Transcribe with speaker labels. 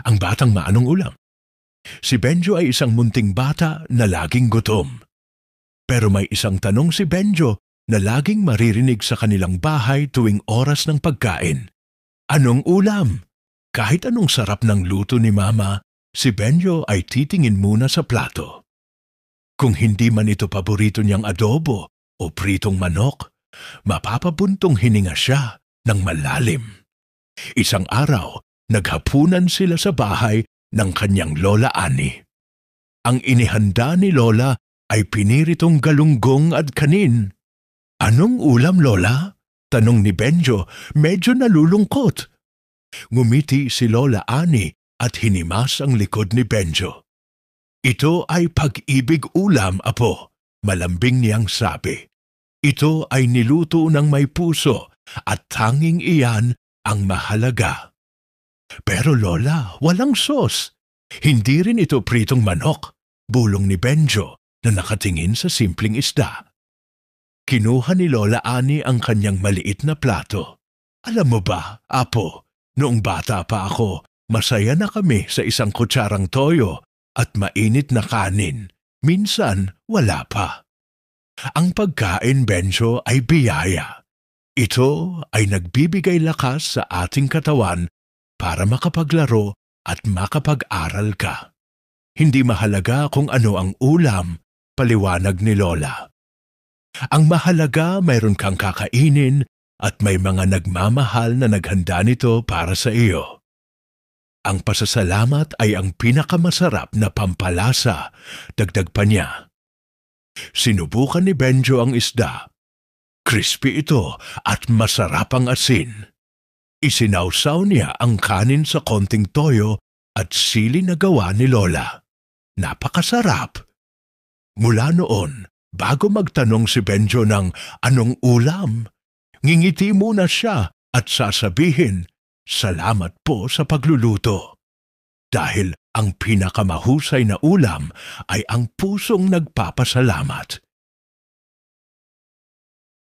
Speaker 1: ang batang maanong ulam. Si Benjo ay isang munting bata na laging gutom. Pero may isang tanong si Benjo na laging maririnig sa kanilang bahay tuwing oras ng pagkain. Anong ulam? Kahit anong sarap ng luto ni Mama, si Benjo ay titingin muna sa plato. Kung hindi man ito paborito niyang adobo o pritong manok, mapapabuntong hininga siya ng malalim. Isang araw, naghapunan sila sa bahay ng kanyang Lola Annie. Ang inihanda ni Lola ay piniritong galunggong at kanin. Anong ulam, Lola? Tanong ni Benjo, medyo nalulungkot. Ngumiti si Lola Annie at hinimas ang likod ni Benjo. Ito ay pag-ibig ulam, apo, malambing niyang sabi. Ito ay niluto ng may puso at tanging iyan ang mahalaga. Pero Lola, walang sos. Hindi rin ito pritong manok, bulong ni Benjo na nakatingin sa simpleng isda. Kinuha ni Lola Annie ang kanyang maliit na plato. Alam mo ba, apo, noong bata pa ako, masaya na kami sa isang kutsarang toyo at mainit na kanin. Minsan, wala pa. Ang pagkain, Benjo, ay biyaya. Ito ay nagbibigay lakas sa ating katawan para makapaglaro at makapag-aral ka. Hindi mahalaga kung ano ang ulam, paliwanag ni Lola. Ang mahalaga mayroon kang kakainin at may mga nagmamahal na naghanda nito para sa iyo. Ang pasasalamat ay ang pinakamasarap na pampalasa, dagdag pa niya. Sinubukan ni Benjo ang isda. Crispy ito at masarap ang asin. Isinawsaw niya ang kanin sa konting toyo at sili na gawa ni Lola. Napakasarap. Mula noon, bago magtanong si Benjo ng anong ulam, ngingiti muna siya at sasabihin, salamat po sa pagluluto. Dahil ang pinakamahusay na ulam ay ang pusong nagpapasalamat.